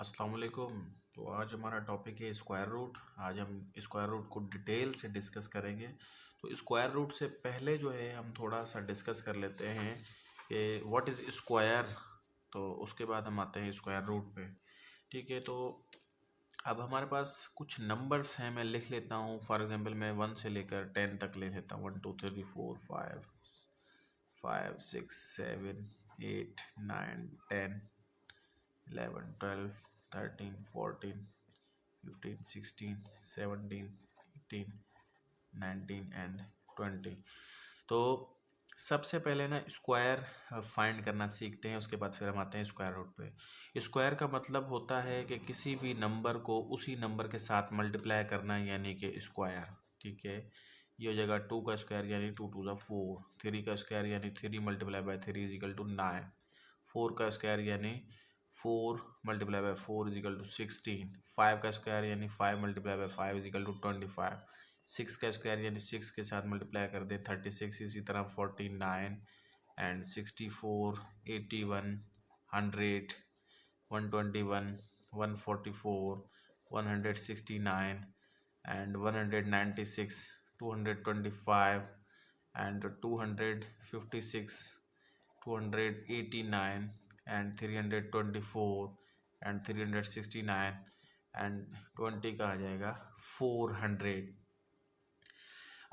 अस्सलाम वालेकुम। तो आज हमारा टॉपिक है स्क्वायर रूट। आज हम स्क्वायर रूट को डिटेल से डिस्कस करेंगे। तो स्क्वायर रूट से पहले जो है हम थोड़ा सा डिस्कस कर लेते हैं कि व्हाट इज़ स्क्वायर। तो उसके बाद हम आते हैं स्क्वायर रूट पे। ठीक है, तो अब हमारे पास कुछ नंबर्स हैं, मैं लिख लेता हूँ। फॉर एग्जांपल मैं 1 से लेकर 10 तक ले लेता हूँ। 1 2 3 4 5 5 6 7 8 9 10 11 12 13 14 15 16 17 18 19 एंड 20। तो सबसे पहले ना स्क्वायर फाइंड करना सीखते हैं, उसके बाद फिर हम आते हैं स्क्वायर रूट पे। स्क्वायर का मतलब होता है कि किसी भी नंबर को उसी नंबर के साथ मल्टीप्लाई करना, यानी कि स्क्वायर। ठीक है, ये हो जाएगा 2 का स्क्वायर यानी 2 2 ज़ा 4, 3 का स्क्वायर यानी 3 multiply by 3 is equal to 9, 4 का स्क्वायर यानी 4 multiply by 4 is equal to 16, 5 का स्क्वायर यानी 5 multiply by 5 is equal to 25, 6 का स्क्वायर यानी 6 के साथ मल्टीप्लाई कर दे 36, इसी तरह 49 and 64 81 100 121 144 169 and 196 225 and 256 289 and 324 and 369 and 20 का आ जाएगा 400।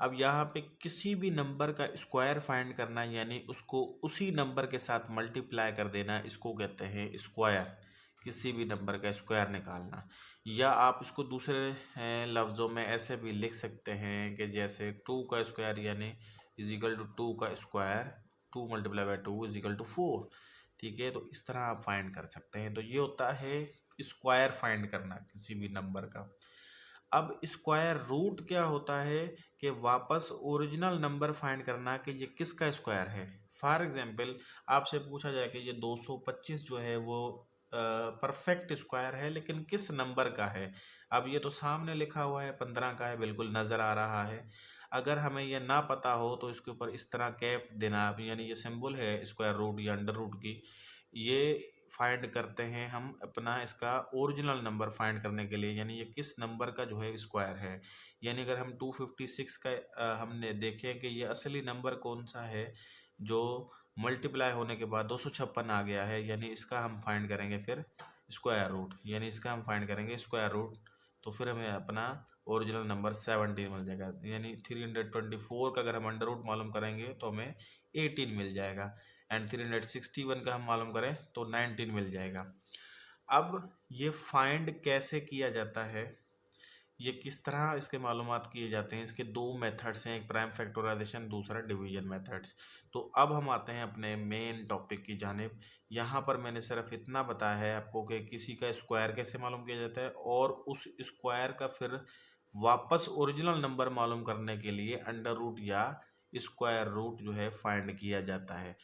अब यहाँ पे किसी भी नंबर का स्क्वायर फाइंड करना, यानी उसको उसी नंबर के साथ मल्टीप्लाई कर देना, इसको कहते हैं स्क्वायर। किसी भी नंबर का स्क्वायर निकालना, या आप इसको दूसरे लफ्ज़ों में ऐसे भी लिख सकते हैं कि जैसे 2 का स्क्वायर यानी इज इक्वल टू 2 का square, 2 multiply by 2 is equal to 4। ठीक है, तो इस तरह आप फाइंड कर सकते हैं। तो ये होता है स्क्वायर फाइंड करना किसी भी नंबर का। अब स्क्वायर रूट क्या होता है कि वापस ओरिजिनल नंबर फाइंड करना कि ये किसका स्क्वायर है। फॉर एग्जांपल आपसे पूछा जाए कि ये 225 जो है वो परफेक्ट स्क्वायर है, लेकिन किस नंबर का है। अब ये तो सामने लिखा हुआ है 15 का है, बिल्कुल नज़र आ रहा है। अगर हमें यह ना पता हो तो इसके ऊपर इस तरह कैप देना, यानी ये सिंबल है स्क्वायर रूट या अंडर रूट की, ये फाइंड करते हैं हम अपना इसका ओरिजिनल नंबर फाइंड करने के लिए, यानी ये किस नंबर का जो है स्क्वायर है। यानी अगर हम 256 का हमने देखें कि ये असली नंबर कौन सा है जो मल्टीप्लाई होने के बाद 256 आ गया है, यानी इसका हम फाइंड करेंगे फिर स्क्वायर रूट, यानी इसका हम फाइंड करेंगे स्क्वायर रूट। तो फिर हमें अपना ओरिजिनल नंबर 17 मिल जाएगा, यानी 324 का अगर हम अंडर रूट मालूम करेंगे तो हमें 18 मिल जाएगा, एंड 361 का हम मालूम करें तो 19 मिल जाएगा। अब ये फाइंड कैसे किया जाता है, ये किस तरह इसके मालूमात किए जाते हैं, इसके दो मेथड्स हैं, एक प्राइम फैक्टराइजेशन, दूसरा डिवीजन मेथड्स। तो अब हम आते हैं अपने मेन टॉपिक की जानिब। यहाँ पर मैंने सिर्फ इतना बताया है आपको कि किसी का स्क्वायर कैसे मालूम किया जाता है, और उस स्क्वायर का फिर वापस ओरिजिनल नंबर मालूम करने के लिए अंडर रूट या स्क्वायर रूट जो है फाइंड किया जाता है।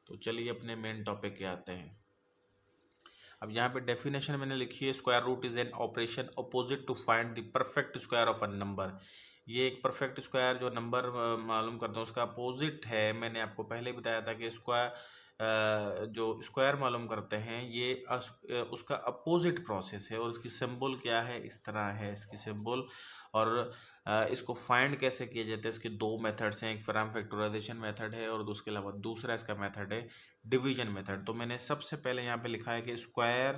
तो चलिए अपने मेन टॉपिक के आते हैं। अब यहाँ पे डेफिनेशन मैंने लिखी है, square root is an operation opposite to find the perfect square of a number. ये एक परफेक्ट स्क्वायर जो नंबर मालूम करते हैं उसका अपोजिट है। मैंने आपको पहले ही बताया था कि स्क्वायर जो स्क्वायर मालूम करते हैं ये उसका अपोजिट प्रोसेस है, और इसकी सिंबल क्या है, इस तरह है इसकी सिंबल। और इसको फाइंड कैसे किया जाता है, इसके दो मेथड्स हैं, एक प्राइम फैक्टराइजेशन मेथड है और उसके अलावा दूसरा इसका मेथड है डिवीजन मेथड। तो मैंने सबसे पहले यहाँ पे लिखा है कि square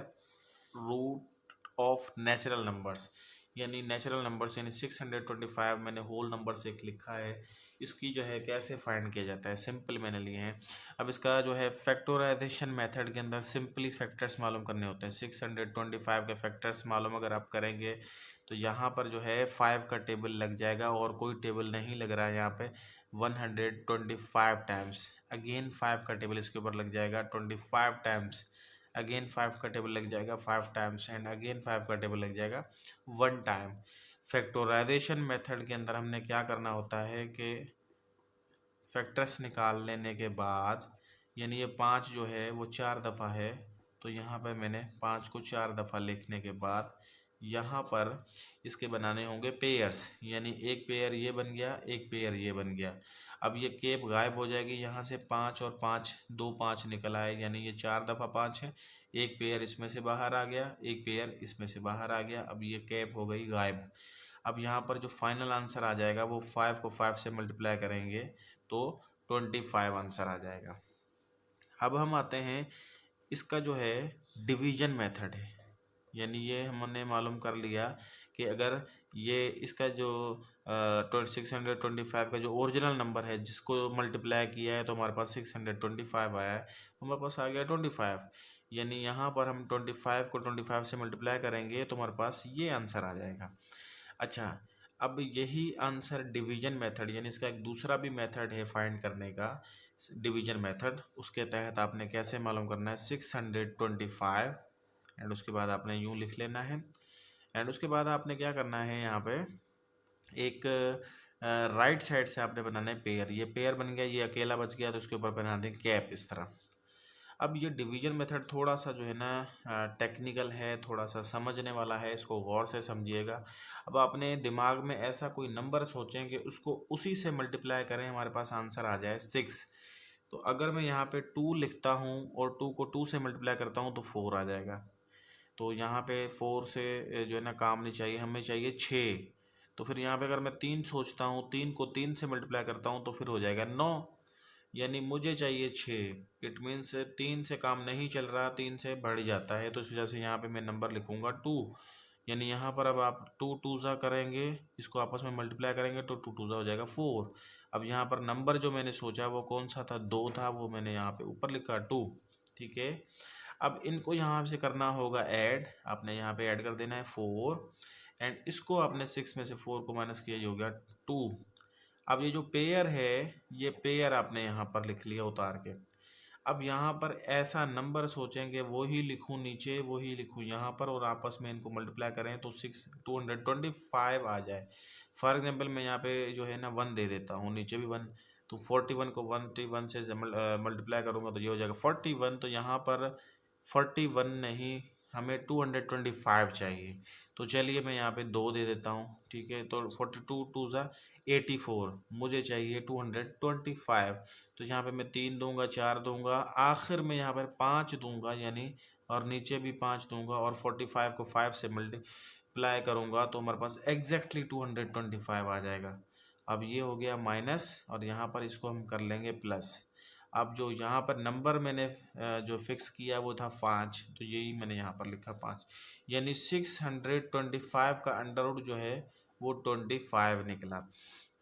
root of natural numbers, यानी नेचुरल नंबर्स यानी 625 मैंने होल नंबर से एक लिखा है। इसकी जो है कैसे फाइंड किया जाता है, सिंपल मैंने लिए हैं। अब इसका जो है फैक्टराइजेशन मेथड के अंदर सिंपली फैक्टर्स मालूम करने होते हैं। 625 के फैक्टर्स मालूम अगर आप करेंगे तो यहाँ पर जो है 5 का टेबल लग जाएगा, और कोई टेबल नहीं लग रहा है यहाँ पे। 125 टाइम्स, अगेन 5 का टेबल इसके ऊपर लग जाएगा 25 टाइम्स, अगेन 5 का टेबल लग जाएगा 5 टाइम्स, एंड अगेन 5 का टेबल लग जाएगा 1 टाइम। फैक्टराइजेशन मेथड के अंदर हमने क्या करना होता है कि फैक्टर्स निकाल लेने के बाद, यानी ये 5 जो है वो 4 दफ़ा है, तो यहाँ पे मैंने 5 को 4 दफ़ा लिखने के बाद यहाँ पर इसके बनाने होंगे पेयर्स, यानी एक पेयर ये बन गया, एक पेयर ये बन गया। अब ये केप गायब हो जाएगी यहाँ से, 5 और 5 दो 5 निकल आए, यानी ये 4 दफ़ा 5 है। एक पेयर इसमें से बाहर आ गया, एक पेयर इसमें से बाहर आ गया, अब ये केप हो गई गायब। अब यहाँ पर जो फाइनल आंसर आ जाएगा वो 5 को 5 से मल्टीप्लाई करेंगे तो 25 आंसर आ जाएगा। अब हम आते हैं, इसका जो है डिवीजन मेथड है, यानी ये हमने मालूम कर लिया कि अगर ये इसका जो 625 का जो ओरिजिनल नंबर है जिसको मल्टीप्लाई किया है तो हमारे पास 625 आया है, तो हमारे पास आ गया 25। यानी यहाँ पर हम 25 को 25 से मल्टीप्लाई करेंगे तो हमारे पास ये आंसर आ जाएगा। अच्छा, अब यही आंसर डिवीजन मेथड, यानी इसका एक दूसरा भी मेथड है फाइंड करने का, डिवीजन मेथड। उसके तहत आपने कैसे मालूम करना है, 625 एंड उसके बाद आपने यूँ लिख लेना है। एंड उसके बाद आपने क्या करना है, यहाँ पे एक राइट साइड से आपने बनाना है पेयर। ये पेयर बन गया, ये अकेला बच गया तो उसके ऊपर बना दें कैप इस तरह। अब ये डिवीजन मेथड थोड़ा सा जो है ना टेक्निकल है, थोड़ा सा समझने वाला है, इसको गौर से समझिएगा। अब आपने दिमाग में ऐसा कोई नंबर सोचें कि उसको उसी से मल्टीप्लाई करें, हमारे पास आंसर आ जाए 6। तो अगर मैं यहाँ पे 2 लिखता हूँ और 2 को 2 से मल्टीप्लाई करता हूँ तो 4 आ जाएगा। तो यहाँ पे 4 से जो है ना काम नहीं चाहिए, हमें चाहिए 6। तो फिर यहाँ पे अगर मैं 3 सोचता हूँ, 3 को 3 से मल्टीप्लाई करता हूँ तो फिर हो जाएगा 9, यानी मुझे चाहिए 6। इट मीन्स 3 से काम नहीं चल रहा, 3 से बढ़ जाता है, तो इस वजह से यहाँ पे मैं नंबर लिखूँगा 2। यानी यहाँ पर अब आप 2 2 ज़ा करेंगे, इसको आपस में मल्टीप्लाई करेंगे तो 2 2 ज़ा हो जाएगा 4। अब यहाँ पर नंबर जो मैंने सोचा वो कौन सा था, 2 था, वो मैंने यहाँ पे ऊपर लिखा 2। ठीक है, अब इनको यहाँ से करना होगा ऐड, आपने यहाँ पे ऐड कर देना है 4 एंड इसको आपने 6 में से 4 को माइनस किया, ये हो गया 2। अब ये जो पेयर है, ये पेयर आपने यहाँ पर लिख लिया उतार के। अब यहाँ पर ऐसा नंबर सोचेंगे, वही लिखूँ नीचे, वही लिखूँ यहाँ पर, और आपस में इनको मल्टीप्लाई करें तो 225 आ जाए। फॉर एग्जांपल मैं यहाँ पे जो है ना 1 दे देता हूँ, नीचे भी 1, तो 41 को 1 से मल्टीप्लाई करूँगा तो ये हो जाएगा 41। तो यहाँ पर 41 नहीं, हमें 225 चाहिए। तो चलिए मैं यहाँ पे 2 दे देता हूँ, ठीक है। तो 42 2 ज़ा 84, मुझे चाहिए 225। तो यहाँ पे मैं 3 दूंगा, 4 दूंगा, आखिर में यहाँ पर 5 दूंगा, यानी और नीचे भी 5 दूंगा, और 45 को 5 से मल्टीप्लाई करूंगा तो हमारे पास एग्जैक्टली 225 आ जाएगा। अब ये हो गया माइनस, और यहाँ पर इसको हम कर लेंगे प्लस। अब जो यहाँ पर नंबर मैंने जो फिक्स किया वो था 5, तो यही मैंने यहाँ पर लिखा 5, यानी 625 का अंडर रूट जो है वो 25 निकला।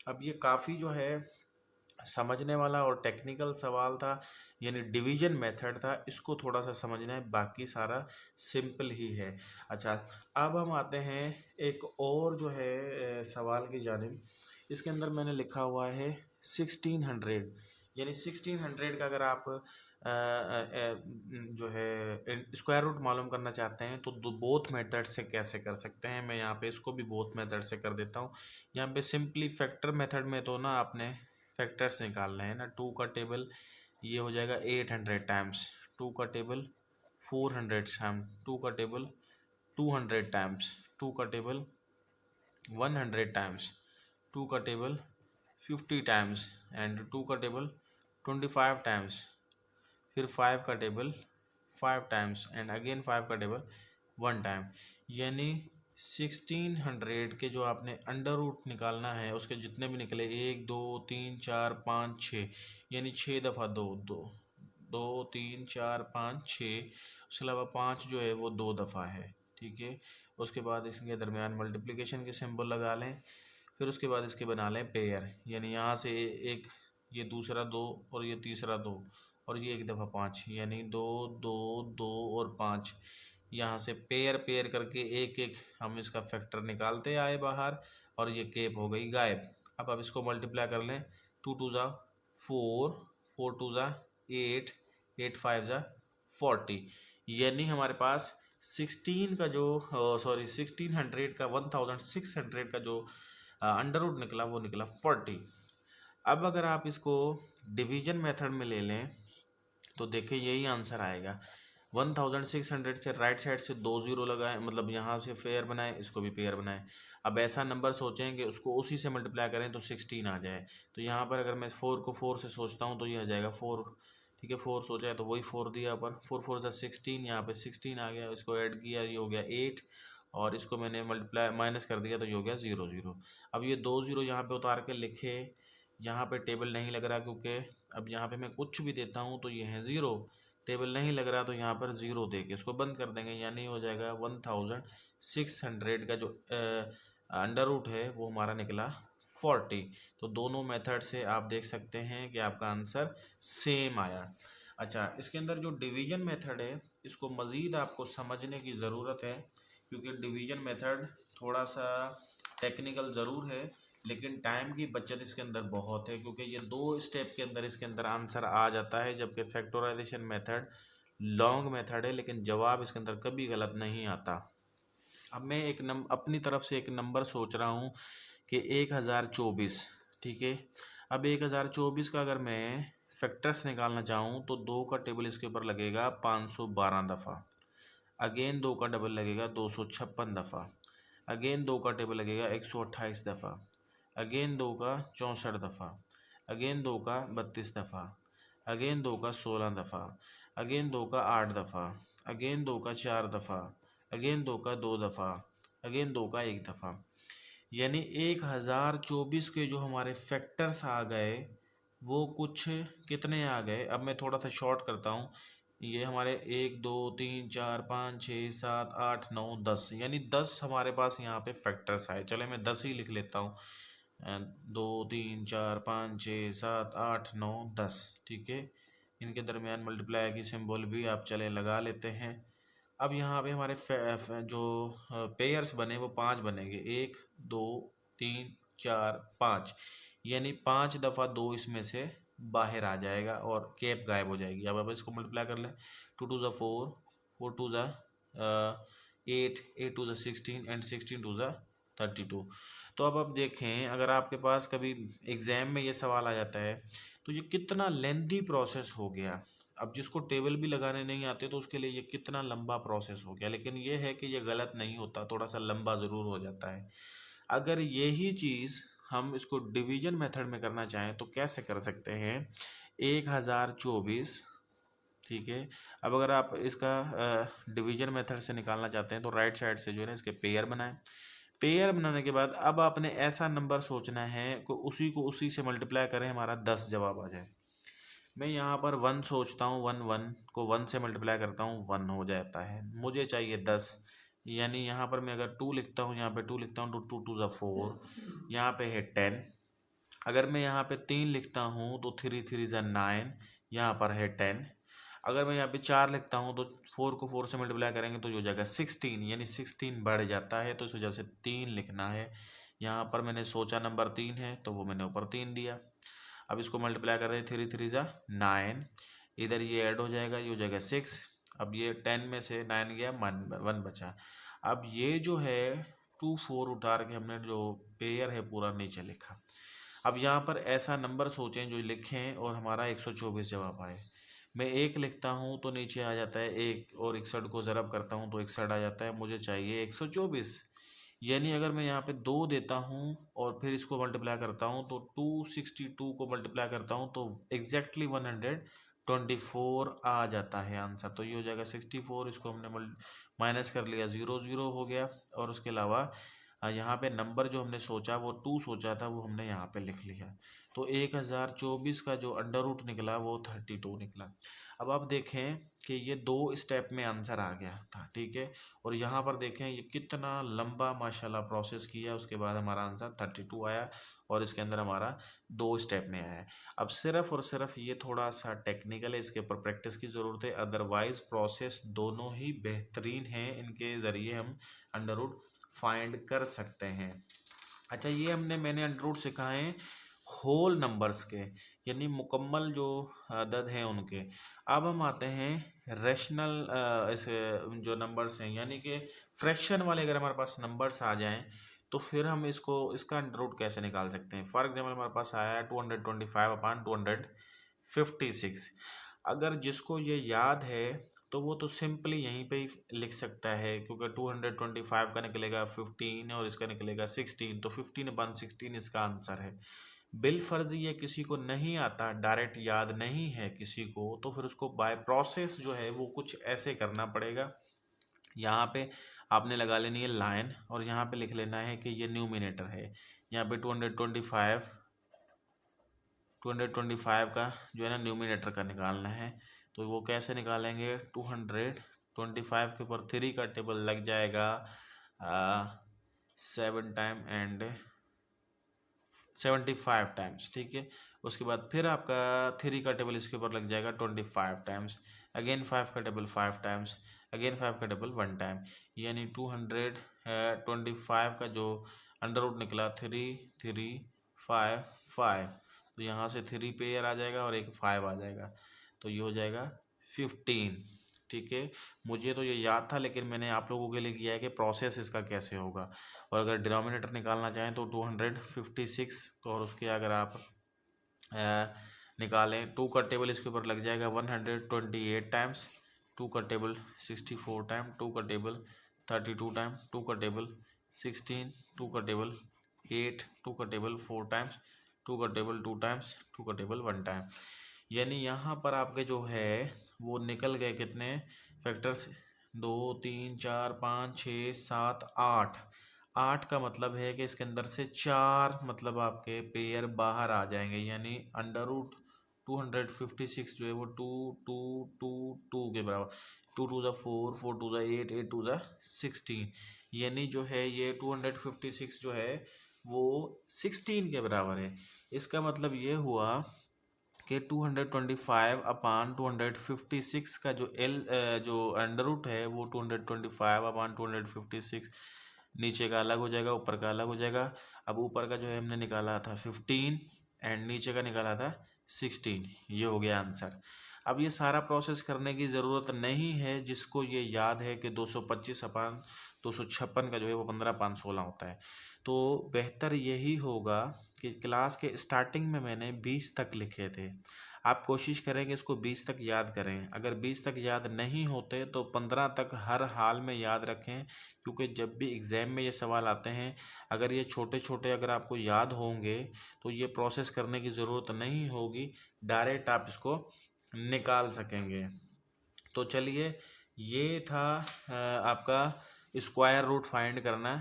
अब ये काफ़ी जो है समझने वाला और टेक्निकल सवाल था, यानी डिवीजन मेथड था, इसको थोड़ा सा समझना है, बाकी सारा सिंपल ही है। अच्छा, अब हम आते हैं एक और जो है सवाल की जानिब। इसके अंदर मैंने लिखा हुआ है 1600, यानी 1600 का अगर आप जो है स्क्वायर रूट मालूम करना चाहते हैं तो बोथ मेथड से कैसे कर सकते हैं, मैं यहाँ पे इसको भी बोथ मेथड से कर देता हूँ। यहाँ पे सिंपली फैक्टर मेथड में तो ना आपने फैक्टर्स निकालना है ना, 2 का टेबल ये हो जाएगा 800 टाइम्स, 2 का टेबल 400 टाइम्स, 2 का टेबल 200 टाइम्स, 2 का टेबल 100 टाइम्स, 2 का टेबल 50 टाइम्स एंड 2 का टेबल 25 टाइम्स, फिर 5 का टेबल 5 टाइम्स एंड अगेन 5 का टेबल 1 टाइम। यानी 1600 के जो आपने अंडर रूट निकालना है, उसके जितने भी निकले 1 2 3 4 5 6, यानी 6 दफ़ा 2 2 2 3 4 5 6, उसके अलावा 5 जो है वो 2 दफ़ा है, ठीक है। उसके बाद इसके दरमियान मल्टीप्लिकेशन के सिंबल लगा लें, फिर उसके बाद इसके बना लें पेयर, यानी यहाँ से एक, ये दूसरा 2 और ये तीसरा 2 और ये 1 दफ़ा 5, यानी 2 2 2 और 5। यहाँ से पेयर पेयर करके एक एक हम इसका फैक्टर निकालते आए बाहर, और ये केप हो गई गायब। अब इसको मल्टीप्लाई कर लें, 2 2 ज़ा 4, 4 2 ज़ा 8, 8 5 ज़ा 40, यानी हमारे पास 16 का जो 1600 का 1600 का जो अंडर रूट निकला वो निकला 40। अब अगर आप इसको डिवीजन मेथड में ले लें तो देखिए यही आंसर आएगा। 1600 से राइट साइड से 2 जीरो लगाएं, मतलब यहाँ से पेयर बनाएं, इसको भी पेयर बनाएं। अब ऐसा नंबर सोचें कि उसको उसी से मल्टीप्लाई करें तो 16 आ जाए। तो यहाँ पर अगर मैं 4 को 4 से सोचता हूँ तो ये आ जाएगा 4, ठीक है। 4 सोचा है तो वही 4 दिया पर 4 4 जा 16, यहाँ पे 16 आ गया, इसको ऐड किया ये हो गया 8, और इसको मैंने मल्टीप्लाई माइनस कर दिया तो ये हो गया 0 0। अब ये 2 जीरो यहाँ पे उतार के लिखे, यहाँ पे टेबल नहीं लग रहा क्योंकि अब यहाँ पे मैं कुछ भी देता हूँ तो ये है 0, टेबल नहीं लग रहा तो यहाँ पर 0 दे के इसको बंद कर देंगे, यानी हो जाएगा 1600 का जो अंडर रूट है वो हमारा निकला 40। तो दोनों मेथड से आप देख सकते हैं कि आपका आंसर सेम आया। अच्छा, इसके अंदर जो डिवीजन मेथड है इसको मज़ीद आपको समझने की ज़रूरत है, क्योंकि डिवीजन मेथड थोड़ा सा टेक्निकल ज़रूर है लेकिन टाइम की बचत इसके अंदर बहुत है, क्योंकि ये 2 स्टेप के अंदर इसके अंदर आंसर आ जाता है, जबकि फैक्टराइजेशन मेथड लॉन्ग मेथड है लेकिन जवाब इसके अंदर कभी गलत नहीं आता। अब मैं अपनी तरफ से एक नंबर सोच रहा हूँ कि 1024, ठीक है। अब 1024 का अगर मैं फैक्टर्स निकालना चाहूँ तो 2 का टेबल इसके ऊपर लगेगा 512 दफ़ा, अगेन 2 का डबल लगेगा 256 दफ़ा, अगेन 2 का टेबल लगेगा 128 दफ़ा, अगेन 2 का 64 दफ़ा, अगेन 2 का 32 दफ़ा, अगेन 2 का 16 दफ़ा, अगेन 2 का 8 दफ़ा, अगेन 2 का 4 दफ़ा, अगेन 2 का 2 दफ़ा, अगेन 2 का 1 दफ़ा। यानी 1024 के जो हमारे फैक्टर्स आ गए वो कुछ कितने आ गए, अब मैं थोड़ा सा शॉर्ट करता हूँ। ये हमारे 1 2 3 4 5 6 7 8 9 10, यानी 10 हमारे पास यहाँ पे फैक्टर्स आए। चले मैं 10 ही लिख लेता हूँ, 2 3 4 5 6 7 8 9 10, ठीक है। इनके दरमियान मल्टीप्लाई की सिंबल भी आप चले लगा लेते हैं। अब यहाँ पे हमारे जो पेयर्स बने वो 5 बनेंगे, 1 2 3 4 5, यानी 5 दफ़ा 2 इसमें से बाहर आ जाएगा और कैप गायब हो जाएगी। अब इसको मल्टीप्लाई कर लें, 2 2 ज़ा 4, 4 2 ज़ा 8, 8 2 ज़ा 16 एंड 16 2 ज़ा 32। तो अब आप देखें, अगर आपके पास कभी एग्ज़ाम में ये सवाल आ जाता है तो ये कितना लेंथी प्रोसेस हो गया। अब जिसको टेबल भी लगाने नहीं आते तो उसके लिए ये कितना लंबा प्रोसेस हो गया, लेकिन ये है कि ये गलत नहीं होता, थोड़ा सा लंबा ज़रूर हो जाता है। अगर यही चीज़ हम इसको डिवीजन मेथड में करना चाहें तो कैसे कर सकते हैं, 1024, ठीक है। अब अगर आप इसका डिवीजन मेथड से निकालना चाहते हैं तो राइट साइड से जो है ना इसके पेयर बनाएं। पेयर बनाने के बाद अब आपने ऐसा नंबर सोचना है कि उसी को उसी से मल्टीप्लाई करें, हमारा 10 जवाब आ जाए। मैं यहाँ पर 1 सोचता हूँ, 1 1 को 1 से मल्टीप्लाई करता हूँ 1 हो जाता है, मुझे चाहिए 10, यानी यहाँ पर मैं अगर 2 लिखता हूँ, यहाँ पे 2 लिखता हूँ तो 2 2 ज़ा 4, यहाँ पे है 10। अगर मैं यहाँ पे 3 लिखता हूँ तो 3 3 ज़ा 9, यहाँ पर है 10। अगर मैं यहाँ पे 4 लिखता हूँ तो 4 को 4 से मल्टीप्लाई करेंगे तो ये हो जाएगा 16, यानी 16 बढ़ जाता है, तो इस वजह से 3 लिखना है। यहाँ पर मैंने सोचा नंबर 3 है तो वो मैंने ऊपर 3 दिया। अब इसको मल्टीप्लाई कर रहे हैं, 3 3 ज़ा 9, इधर ये ऐड हो जाएगा, ये हो जाएगा 6। अब ये 10 में से 9 गया, 1 बचा। अब ये जो है 2 4 उतार के हमने जो पेयर है पूरा नीचे लिखा। अब यहाँ पर ऐसा नंबर सोचें जो लिखें और हमारा 124 जवाब आए। मैं 1 लिखता हूँ तो नीचे आ जाता है 1, और 61 को ज़रब करता हूँ तो 61 आ जाता है, मुझे चाहिए 124। यानी अगर मैं यहाँ पे 2 देता हूँ और फिर इसको मल्टीप्लाई करता हूँ तो 262 को मल्टीप्लाई करता हूँ तो एग्जैक्टली 124 आ जाता है आंसर। तो ये हो जाएगा 64, इसको हमने माइनस कर लिया, 0 0 हो गया। और उसके अलावा यहाँ पे नंबर जो हमने सोचा वो 2 सोचा था वो हमने यहाँ पे लिख लिया। तो 1024 का जो अंडर रूट निकला वो 32 निकला। अब आप देखें कि ये 2 स्टेप में आंसर आ गया था, ठीक है। और यहाँ पर देखें ये कितना लंबा माशाल्लाह प्रोसेस किया, उसके बाद हमारा आंसर 32 आया और इसके अंदर हमारा 2 स्टेप में आया है। अब सिर्फ और सिर्फ ये थोड़ा सा टेक्निकल है, इसके ऊपर प्रैक्टिस की ज़रूरत है, अदरवाइज प्रोसेस दोनों ही बेहतरीन हैं, इनके ज़रिए हम अंडर रूट फाइंड कर सकते हैं। अच्छा, ये मैंने अंडर रूट सिखाए हैं होल नंबर्स के, यानी मुकम्मल जो अदद हैं उनके। अब हम आते हैं रैशनल ऐसे जो नंबर्स हैं, यानी कि फ्रैक्शन वाले अगर हमारे पास नंबर्स आ जाएं तो फिर हम इसका अंडर रूट कैसे निकाल सकते हैं। फॉर एग्जांपल हमारे पास आया है 225/256। अगर जिसको ये याद है तो वो तो सिंपली यहीं पे ही लिख सकता है, क्योंकि 225 का निकलेगा 15 और इसका निकलेगा 16, तो 15 अपन 16 इसका आंसर है। बिलफर्ज ये किसी को नहीं आता, डायरेक्ट याद नहीं है किसी को, तो फिर उसको बाय प्रोसेस जो है वो कुछ ऐसे करना पड़ेगा। यहाँ पे आपने लगा लेनी है लाइन और यहाँ पे लिख लेना है कि ये न्यूमिनेटर है। यहाँ पे 225 का जो है ना न्यूमिनेटर का निकालना है, तो वो कैसे निकालेंगे? 225 के ऊपर 3 का टेबल लग जाएगा 7 टाइम एंड 75 टाइम्स, ठीक है। उसके बाद फिर आपका 3 का टेबल इसके ऊपर लग जाएगा 25 टाइम्स, अगेन 5 का टेबल 5 टाइम्स, अगेन 5 का टेबल 1 टाइम, यानी 225 का जो अंडर रूट निकला 3 3 5 5, तो यहाँ से 3 पेयर आ जाएगा और एक 5 आ जाएगा, तो ये हो जाएगा 15, ठीक है। मुझे तो ये याद था, लेकिन मैंने आप लोगों के लिए किया है कि प्रोसेस इसका कैसे होगा। और अगर डिनोमिनेटर निकालना चाहें तो 256, तो और उसके अगर आप निकालें 2 का टेबल इसके ऊपर लग जाएगा 128 टाइम्स, 2 का टेबल 64 टाइम, 2 का टेबल 32 टाइम, 2 का टेबल 16, 2 का टेबल 8, 2 का टेबल 4 टाइम्स, 2 का टेबल 2 टाइम्स, 2 का टेबल 1 टाइम। यानी यहाँ पर आपके जो है वो निकल गए कितने फैक्टर्स? 2 3 4 5 6 7 8। 8 का मतलब है कि इसके अंदर से 4 मतलब आपके पेयर बाहर आ जाएंगे, यानी अंडर रूट 256 जो है वो 2 2 2 2 के बराबर, 2 2 ज़ा 4 4 2 ज़ा 8 8 2 ज़ा 16, यानी जो है ये 256 जो है वो 16 के बराबर है। इसका मतलब ये हुआ कि 225 अपान 256 का जो जो अंडर रूट है वो 225 अपान 256 नीचे का अलग हो जाएगा, ऊपर का अलग हो जाएगा। अब ऊपर का जो है हमने निकाला था 15 एंड नीचे का निकाला था 16, ये हो गया आंसर। अब ये सारा प्रोसेस करने की ज़रूरत नहीं है, जिसको ये याद है कि 225 अपान 256 का जो है वो 15/5 16 होता है। तो बेहतर यही होगा कि क्लास के स्टार्टिंग में मैंने 20 तक लिखे थे, आप कोशिश करें कि इसको 20 तक याद करें। अगर 20 तक याद नहीं होते तो 15 तक हर हाल में याद रखें, क्योंकि जब भी एग्ज़ाम में ये सवाल आते हैं, अगर ये छोटे छोटे अगर आपको याद होंगे तो ये प्रोसेस करने की ज़रूरत नहीं होगी, डायरेक्ट आप इसको निकाल सकेंगे। तो चलिए, ये था आपका स्क्वायर रूट फाइंड करना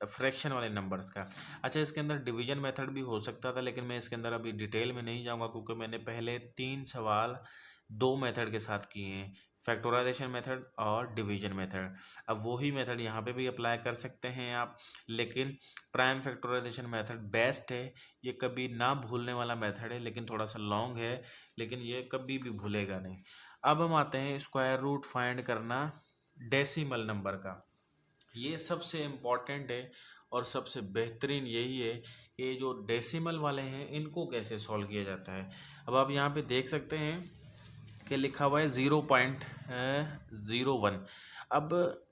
फ्रैक्शन वाले नंबर्स का। अच्छा, इसके अंदर डिवीजन मेथड भी हो सकता था, लेकिन मैं इसके अंदर अभी डिटेल में नहीं जाऊंगा, क्योंकि मैंने पहले 3 सवाल 2 मेथड के साथ किए हैं, फैक्टराइजेशन मेथड और डिवीजन मेथड। अब वही मेथड यहाँ पे भी अप्लाई कर सकते हैं आप, लेकिन प्राइम फैक्टराइजेशन मेथड बेस्ट है। ये कभी ना भूलने वाला मेथड है, लेकिन थोड़ा सा लॉन्ग है, लेकिन ये कभी भी भूलेगा नहीं। अब हम आते हैं स्क्वायर रूट फाइंड करना डेसिमल नंबर का। ये सबसे इम्पॉर्टेंट है और सबसे बेहतरीन यही है कि जो डेसिमल वाले हैं इनको कैसे सॉल्व किया जाता है। अब आप यहाँ पे देख सकते हैं कि लिखा हुआ है 0.01। अब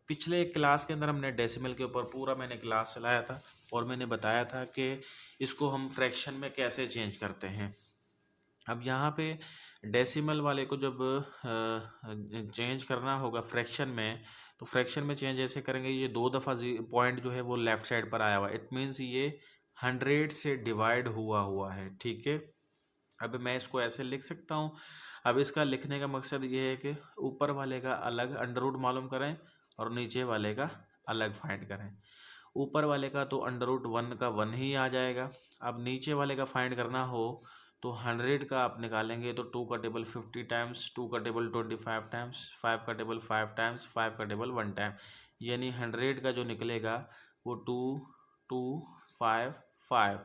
पिछले क्लास के अंदर हमने डेसिमल के ऊपर पूरा मैंने क्लास चलाया था और मैंने बताया था कि इसको हम फ्रैक्शन में कैसे चेंज करते हैं। अब यहाँ पे डेसिमल वाले को जब चेंज करना होगा फ्रैक्शन में, तो फ्रैक्शन में चेंज ऐसे करेंगे, ये 2 दफ़ा पॉइंट जो है वो लेफ़्ट साइड पर आया हुआ, इट मीन्स ये 100 से डिवाइड हुआ है, ठीक है। अब मैं इसको ऐसे लिख सकता हूँ। अब इसका लिखने का मकसद ये है कि ऊपर वाले का अलग अंडर रूट मालूम करें और नीचे वाले का अलग फाइंड करें। ऊपर वाले का तो अंडर रूट 1 का 1 ही आ जाएगा। अब नीचे वाले का फाइंड करना हो तो 100 का आप निकालेंगे तो 2 का टेबल 50 टाइम्स, 2 का टेबल 25 टाइम्स, 5 का टेबल 5 टाइम्स, 5 का टेबल 1 टाइम, यानी 100 का जो निकलेगा वो 2 2 5 5,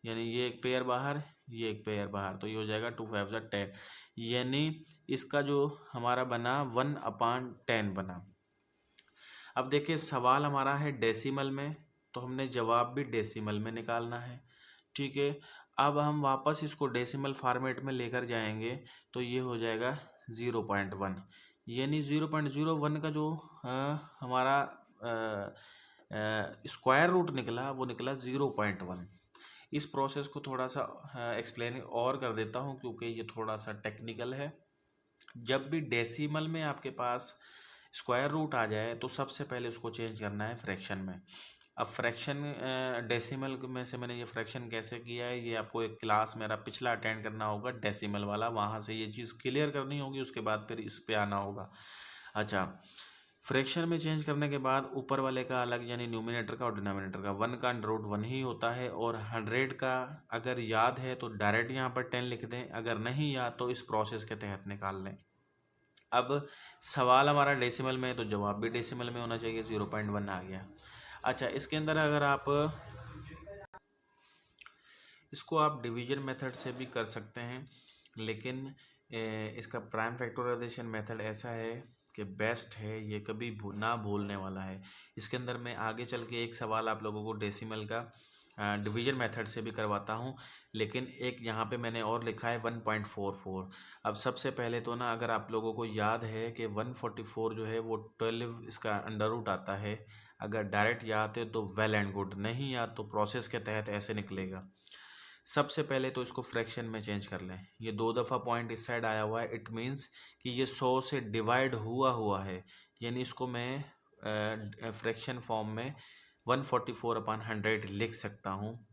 यानी ये एक पेयर बाहर, ये एक पेयर बाहर, तो ये हो जाएगा 2 5 10, यानी इसका जो हमारा बना 1/10 बना। अब देखिए, सवाल हमारा है डेसिमल में, तो हमने जवाब भी डेसिमल में निकालना है, ठीक है। अब हम वापस इसको डेसिमल फॉर्मेट में लेकर जाएंगे तो ये हो जाएगा 0.1, यानी 0.01 का जो हमारा स्क्वायर रूट निकला वो निकला 0.1। इस प्रोसेस को थोड़ा सा एक्सप्लेन और कर देता हूँ, क्योंकि ये थोड़ा सा टेक्निकल है। जब भी डेसिमल में आपके पास स्क्वायर रूट आ जाए तो सबसे पहले उसको चेंज करना है फ्रैक्शन में। अब फ्रैक्शन डेसिमल में से मैंने ये फ्रैक्शन कैसे किया है, ये आपको एक क्लास मेरा पिछला अटेंड करना होगा डेसिमल वाला, वहाँ से ये चीज़ क्लियर करनी होगी, उसके बाद फिर इस पे आना होगा। अच्छा, फ्रैक्शन में चेंज करने के बाद ऊपर वाले का अलग, यानी न्यूमिनेटर का और डिनोमिनेटर का, 1 का अंडर रूट 1 ही होता है, और 100 का अगर याद है तो डायरेक्ट यहाँ पर 10 लिख दें, अगर नहीं याद तो इस प्रोसेस के तहत निकाल लें। अब सवाल हमारा डेसिमल में है तो जवाब भी डेसिमल में होना चाहिए, 0.1 आ गया। अच्छा, इसके अंदर अगर आप इसको आप डिवीजन मेथड से भी कर सकते हैं, लेकिन इसका प्राइम फैक्टराइजेशन मेथड ऐसा है कि बेस्ट है, ये कभी ना भूलने वाला है। इसके अंदर मैं आगे चल के एक सवाल आप लोगों को डेसिमल का डिवीजन मेथड से भी करवाता हूँ, लेकिन एक यहाँ पे मैंने और लिखा है 1.44। अब सबसे पहले तो ना, अगर आप लोगों को याद है कि 144 जो है वो 12 इसका अंडर रूट आता है, अगर डायरेक्ट याद है तो वेल एंड गुड, नहीं याद तो प्रोसेस के तहत ऐसे निकलेगा। सबसे पहले तो इसको फ्रैक्शन में चेंज कर लें, ये 2 दफ़ा पॉइंट इस साइड आया हुआ है, इट मीन्स कि ये 100 से डिवाइड हुआ है, यानी इसको मैं फ्रैक्शन फॉर्म में 144/100 लिख सकता हूँ।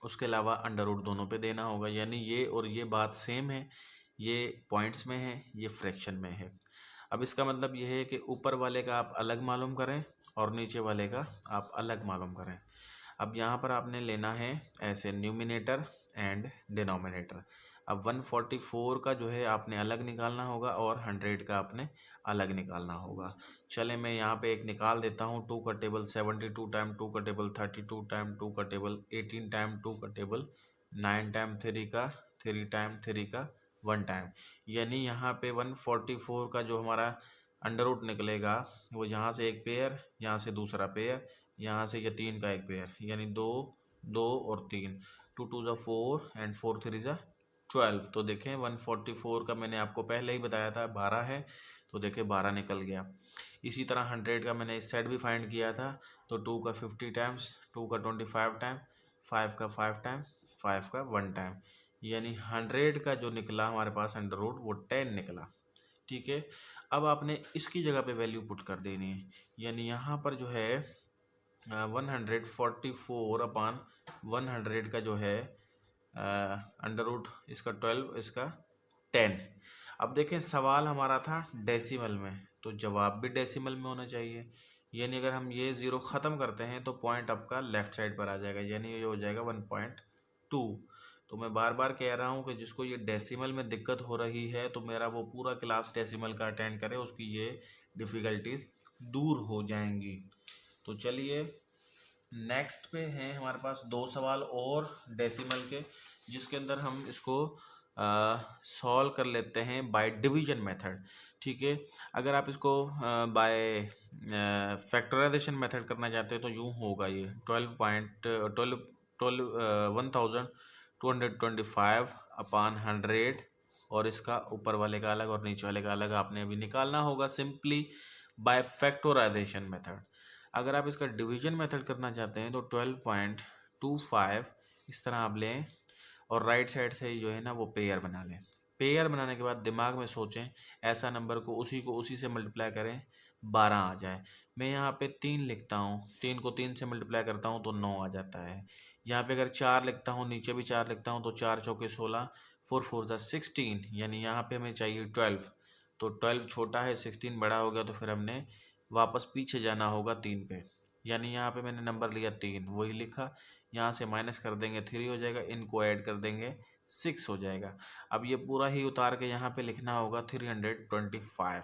उसके अलावा अंडर रूट दोनों पे देना होगा, यानी ये और ये बात सेम है, ये पॉइंट्स में है, ये फ्रैक्शन में है। अब इसका मतलब ये है कि ऊपर वाले का आप अलग मालूम करें और नीचे वाले का आप अलग मालूम करें। अब यहाँ पर आपने लेना है ऐसे न्यूमिनेटर एंड डिनोमिनेटर। अब 144 का जो है आपने अलग निकालना होगा और 100 का आपने अलग निकालना होगा। चले मैं यहाँ पे एक निकाल देता हूँ, 2 का टेबल 72 टाइम 2 का टेबल 32 टाइम 2 का टेबल 18 टाइम 2 का टेबल 9 टाइम 3 का 3 टाइम 3 का 1 टाइम, यानी यहाँ पे 144 का जो हमारा अंडर रूट निकलेगा वो यहाँ से एक पेयर, यहाँ से दूसरा पेयर, यहाँ से ये 3 का एक पेयर, यानी 2 2 और 3, 2 2 ज़ा 4 एंड 4 3 ज़ा 12। तो देखें 144 का मैंने आपको पहले ही बताया था 12 है, तो देखें 12 निकल गया। इसी तरह 100 का मैंने इस साइड भी फाइंड किया था, तो 2 का 50 टाइम्स 2 का 25 टाइम 5 का 5 टाइम 5 का 1 टाइम, यानी 100 का जो निकला हमारे पास अंडर रूट वो 10 निकला। ठीक है, अब आपने इसकी जगह पे वैल्यू पुट कर देनी है, यानी यहाँ पर जो है 144/100 का जो है अंडर रूट इसका 12 इसका 10। अब देखें सवाल हमारा था डेसिमल में, तो जवाब भी डेसिमल में होना चाहिए, यानी अगर हम ये 0 ख़त्म करते हैं तो पॉइंट आपका लेफ़्ट साइड पर आ जाएगा, यानी ये हो जाएगा 1.2। तो मैं बार बार कह रहा हूँ कि जिसको ये डेसिमल में दिक्कत हो रही है तो मेरा वो पूरा क्लास डेसिमल का अटेंड करे, उसकी ये डिफ़िकल्टीज दूर हो जाएंगी। तो चलिए नेक्स्ट पे हैं हमारे पास 2 सवाल और डेसिमल के, जिसके अंदर हम इसको सॉल्व कर लेते हैं बाय डिवीजन मेथड। ठीक है, अगर आप इसको बाय फैक्टराइजेशन मेथड करना चाहते हो तो यूँ होगा, ये 12.1225/100 और इसका ऊपर वाले का अलग और नीचे वाले का अलग आपने अभी निकालना होगा सिंपली बाय फैक्टराइजेशन मेथड। अगर आप इसका डिवीजन मेथड करना चाहते हैं तो 12.25 इस तरह आप लें और राइट साइड से जो है ना वो पेयर बना लें। पेयर बनाने के बाद दिमाग में सोचें ऐसा नंबर को उसी से मल्टीप्लाई करें 12 आ जाए। मैं यहाँ पे 3 लिखता हूँ, 3 को 3 से मल्टीप्लाई करता हूँ तो 9 आ जाता है। यहाँ पे अगर 4 लिखता हूँ, नीचे भी 4 लिखता हूँ तो 4 चौके 16, 4 4 ज़ा 16, यानी यहाँ पे हमें चाहिए 12। तो 12 छोटा है, 16 बड़ा हो गया, तो फिर हमने वापस पीछे जाना होगा 3 पे, यानी यहाँ पे मैंने नंबर लिया 3, वही लिखा। यहाँ से माइनस कर देंगे 3 हो जाएगा, इनको ऐड कर देंगे 6 हो जाएगा। अब ये पूरा ही उतार के यहाँ पे लिखना होगा 325।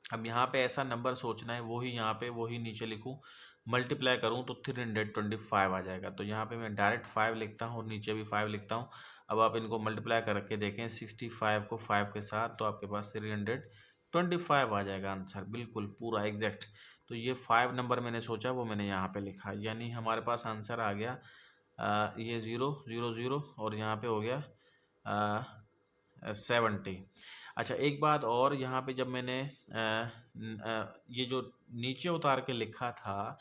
अब यहाँ पे ऐसा नंबर सोचना है, वही यहाँ पे वही नीचे लिखूँ, मल्टीप्लाई करूँ तो 325 आ जाएगा। तो यहाँ पे मैं डायरेक्ट 5 लिखता हूँ और नीचे भी 5 लिखता हूँ। अब आप इनको मल्टीप्लाई करके देखें 65 को 5 के साथ, तो आपके पास 325 आ जाएगा आंसर, बिल्कुल पूरा एग्जैक्ट। तो ये 5 नंबर मैंने सोचा वो मैंने यहाँ पे लिखा, यानी हमारे पास आंसर आ गया ये 0 0 0 और यहाँ पे हो गया 70। अच्छा एक बात और, यहाँ पे जब मैंने ये जो नीचे उतार के लिखा था,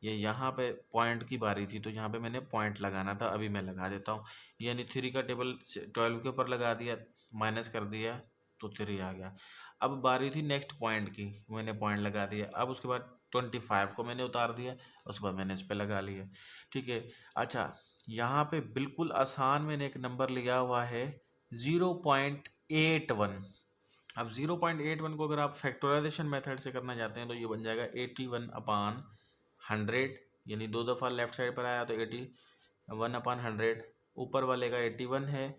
ये यहाँ पे पॉइंट की बारी थी, तो यहाँ पे मैंने पॉइंट लगाना था, अभी मैं लगा देता हूँ। यानी 3 का टेबल 12 के ऊपर लगा दिया, माइनस कर दिया तो 3 आ गया। अब बारी थी नेक्स्ट पॉइंट की, मैंने पॉइंट लगा दिया। अब उसके बाद 25 को मैंने उतार दिया, उसके बाद मैंने इस पे लगा लिया। ठीक है। अच्छा, यहाँ पे बिल्कुल आसान मैंने एक नंबर लिया हुआ है 0.81। अब 0.81 को अगर आप फैक्टराइजेशन मेथड से करना चाहते हैं तो ये बन जाएगा 81/100, यानी 2 दफ़ा लेफ्ट साइड पर आया तो 81/100। ऊपर वाले का 81 है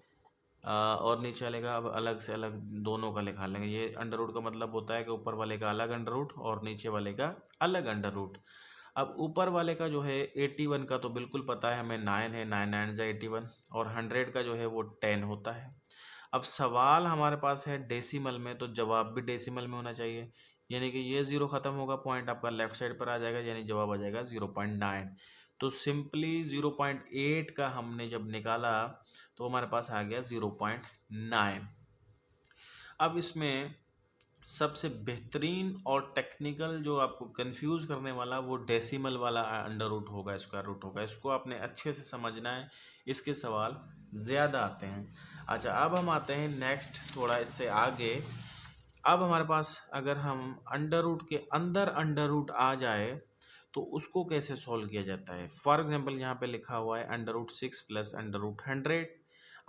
और नीचे वाले का अब अलग से अलग दोनों का लिखा लेंगे। ये अंडर रूट का मतलब होता है कि ऊपर वाले का अलग अंडर रूट और नीचे वाले का अलग अंडर रूट। अब ऊपर वाले का जो है 81 का तो बिल्कुल पता है हमें, 9 है, 9 9 जा 81, और 100 का जो है वो 10 होता है। अब सवाल हमारे पास है डेसिमल में, तो जवाब भी डेसिमल में होना चाहिए, यानी कि ये 0 ख़त्म होगा, पॉइंट आपका लेफ्ट साइड पर आ जाएगा, यानी जवाब आ जाएगा 0.9। तो सिंपली 0.8 का हमने जब निकाला तो हमारे पास आ गया 0.9। अब इसमें सबसे बेहतरीन और टेक्निकल जो आपको कंफ्यूज करने वाला वो डेसिमल वाला अंडर रूट होगा, स्क्वायर रूट होगा। इसको आपने अच्छे से समझना है, इसके सवाल ज़्यादा आते हैं। अच्छा, अब हम आते हैं नेक्स्ट थोड़ा इससे आगे। अब हमारे पास अगर हम अंडर रूट के अंदर अंडर रूट आ जाए तो उसको कैसे सॉल्व किया जाता है। फॉर एग्जांपल यहाँ पे लिखा हुआ है under root 6 plus under root 100।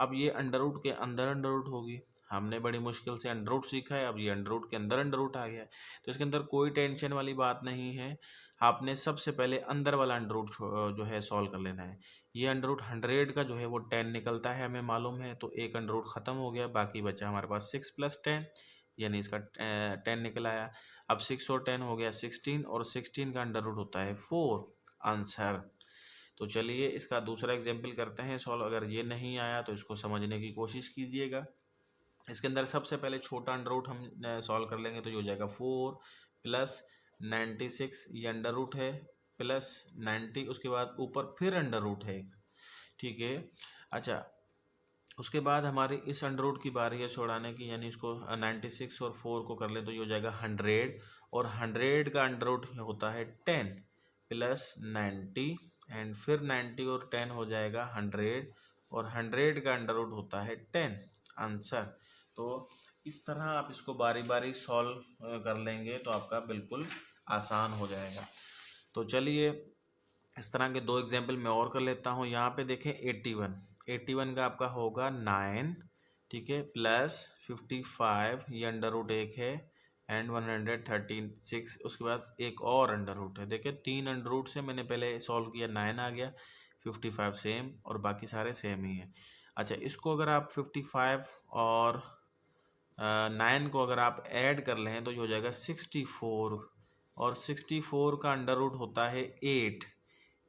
अब ये अंडर रूट के अंदर अंडर रूट होगी, हमने बड़ी मुश्किल से अंडर रूट सीखा है, अब ये अंडर रूट के अंदर अंडर रूट आ गया है, तो इसके अंदर कोई टेंशन वाली बात नहीं है। आपने सबसे पहले अंदर वाला अंडर रूट जो है सॉल्व कर लेना है। ये अंडर रूट 100 का जो है वो 10 निकलता है, हमें मालूम है, तो एक अंडर रूट ख़त्म हो गया, बाकी बचा हमारे पास 6 + 10, यानी इसका 10 निकल आया। अब 6 और 10 हो गया 16, और 16 का अंडर रूट होता है 4, आंसर। तो चलिए इसका दूसरा एग्जाम्पल करते हैं सॉल्व। अगर ये नहीं आया तो इसको समझने की कोशिश कीजिएगा। इसके अंदर सबसे पहले छोटा अंडर रूट हम सॉल्व कर लेंगे, तो ये हो जाएगा 4 + 96, ये अंडर रूट है, प्लस 90, उसके बाद ऊपर फिर अंडर रूट है एक। ठीक है। अच्छा, उसके बाद हमारी इस अंडर रूट की बारी है छोड़ाने की, यानी इसको 96 और 4 को कर ले तो ये हो जाएगा 100, और 100 का अंडर रूट होता है 10 + 90, एंड फिर 90 और 10 हो जाएगा 100, और 100 का अंडर रूट होता है 10, आंसर। तो इस तरह आप इसको बारी बारी सॉल्व कर लेंगे तो आपका बिल्कुल आसान हो जाएगा। तो चलिए इस तरह के 2 एग्जाम्पल मैं और कर लेता हूँ। यहाँ पे देखें 81 का आपका होगा 9, ठीक है, प्लस 55, ये अंडर रूट 1 है, एंड 136, उसके बाद एक और अंडर रूट है। देखिए 3 अंडर रूट से मैंने पहले सॉल्व किया, 9 आ गया, 55 सेम, और बाकी सारे सेम ही हैं। अच्छा, इसको अगर आप 55 और 9 को अगर आप ऐड कर लें तो ये हो जाएगा 64, और 64 का अंडर रूट होता है 8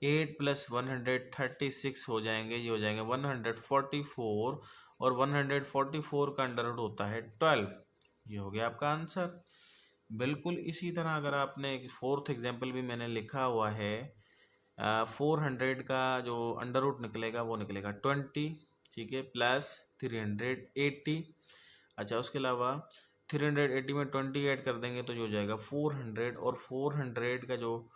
+ 136 हो जाएंगे, ये हो जाएंगे 144, और 144 का अंडर रूट होता है 12, ये हो गया आपका आंसर। बिल्कुल इसी तरह अगर आपने एक 4th एग्जाम्पल भी मैंने लिखा हुआ है, 400 का जो अंडर रूट निकलेगा वो निकलेगा 20, ठीक है, प्लस 380। अच्छा, उसके अलावा 380 में 20 ऐड कर देंगे तो जो हो जाएगा 400, और 400 का जो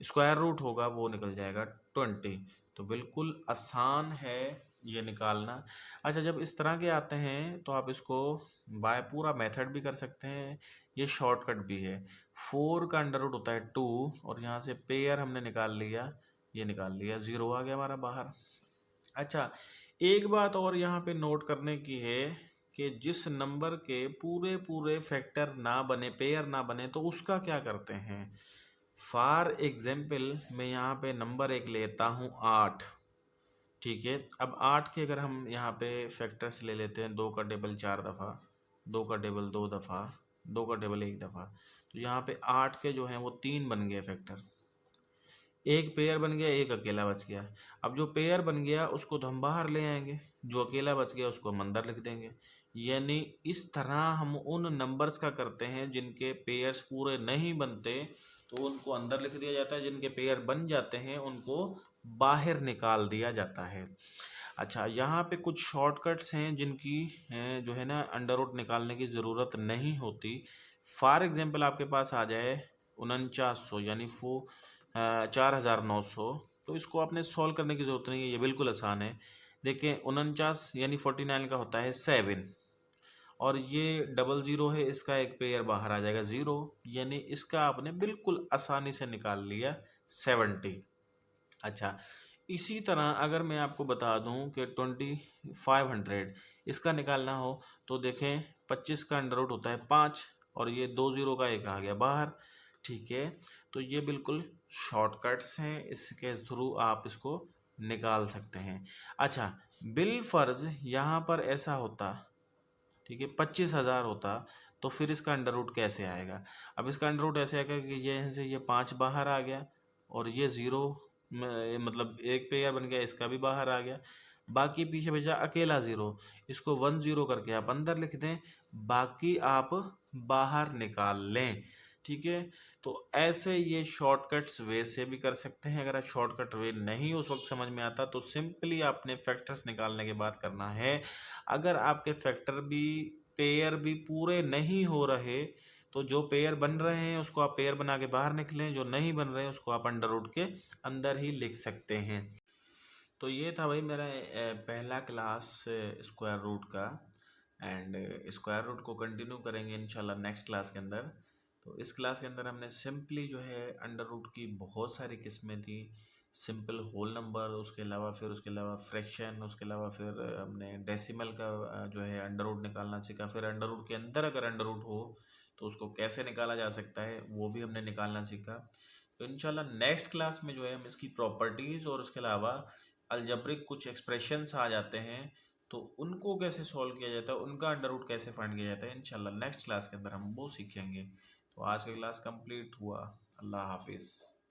स्क्वायर रूट होगा वो निकल जाएगा 20। तो बिल्कुल आसान है ये निकालना। अच्छा, जब इस तरह के आते हैं तो आप इसको बाय पूरा मेथड भी कर सकते हैं, ये शॉर्टकट भी है। 4 का अंडर रूट होता है 2, और यहाँ से पेयर हमने निकाल लिया, ये निकाल लिया, 0 आ गया हमारा बाहर। अच्छा, एक बात और यहाँ पे नोट करने की है कि जिस नंबर के पूरे पूरे फैक्टर ना बने, पेयर ना बने, तो उसका क्या करते हैं। फॉर एग्जाम्पल मैं यहाँ पे नंबर एक लेता हूँ 8, ठीक है। अब 8 के अगर हम यहाँ पे फैक्टर्स ले लेते हैं, 2 का टेबल 4 दफ़ा, 2 का टेबल 2 दफ़ा, 2 का टेबल 1 दफ़ा, तो यहाँ पे 8 के जो हैं वो 3 बन गए फैक्टर, एक पेयर बन गया, एक अकेला बच गया। अब जो पेयर बन गया उसको तो हम बाहर ले आएंगे, जो अकेला बच गया उसको हम अंदर लिख देंगे। यानी इस तरह हम उन नंबर्स का करते हैं जिनके पेयर्स पूरे नहीं बनते तो उनको अंदर लिख दिया जाता है, जिनके पेयर बन जाते हैं उनको बाहर निकाल दिया जाता है। अच्छा, यहाँ पे कुछ शॉर्टकट्स हैं जिनकी जो है ना अंडर रूट निकालने की ज़रूरत नहीं होती। फॉर एग्जांपल आपके पास आ जाए 4900, यानी 4900, तो इसको आपने सॉल्व करने की ज़रूरत नहीं है, ये बिल्कुल आसान है। देखिए 49 यानी 49 का होता है 7, और ये 00 है, इसका एक पेयर बाहर आ जाएगा 0, यानी इसका आपने बिल्कुल आसानी से निकाल लिया 70। अच्छा, इसी तरह अगर मैं आपको बता दूं कि 2500 इसका निकालना हो तो देखें 25 का अंडर रूट होता है 5, और ये 20 का एक आ गया बाहर। ठीक है, तो ये बिल्कुल शॉर्टकट्स हैं, इसके थ्रू आप इसको निकाल सकते हैं। अच्छा, बिल फर्ज यहाँ पर ऐसा होता, ठीक है, 25,000 होता, तो फिर इसका अंडर रूट कैसे आएगा? अब इसका अंडर रूट ऐसे आएगा कि ये यहाँ से ये 5 बाहर आ गया, और ये 0 मतलब एक पेयर बन गया, इसका भी बाहर आ गया, बाकी पीछे बचा अकेला 0, इसको 10 करके आप अंदर लिख दें, बाकी आप बाहर निकाल लें। ठीक है, तो ऐसे ये शॉर्टकट्स वे से भी कर सकते हैं। अगर आप शॉर्टकट वे नहीं उस वक्त समझ में आता तो सिंपली आपने फैक्टर्स निकालने के बाद करना है। अगर आपके फैक्टर भी पेयर भी पूरे नहीं हो रहे तो जो पेयर बन रहे हैं उसको आप पेयर बना के बाहर निकलें, जो नहीं बन रहे हैं उसको आप अंडर रूट के अंदर ही लिख सकते हैं। तो ये था भाई मेरा पहला क्लास स्क्वायर रूट का, एंड स्क्वायर रूट को कंटिन्यू करेंगे इंशाल्लाह नेक्स्ट क्लास के अंदर। तो इस क्लास के अंदर हमने सिंपली जो है अंडर रूट की बहुत सारी किस्में थी, सिंपल होल नंबर, उसके अलावा फ्रैक्शन, उसके अलावा फिर हमने डेसिमल का जो है अंडर रूट निकालना सीखा। फिर अंडर रूट के अंदर अगर अंडर रूट हो तो उसको कैसे निकाला जा सकता है वो भी हमने निकालना सीखा। तो इंशाल्लाह नेक्स्ट क्लास में जो है हम इसकी प्रॉपर्टीज़ और उसके अलावा अलजेब्रिक कुछ एक्सप्रेशंस आ जाते हैं तो उनको कैसे सॉल्व किया जाता है, उनका अंडर रूट कैसे फाइंड किया जाता है, इंशाल्लाह नेक्स्ट क्लास के अंदर हम वो सीखेंगे। तो आज का क्लास कंप्लीट हुआ। अल्लाह हाफिज़।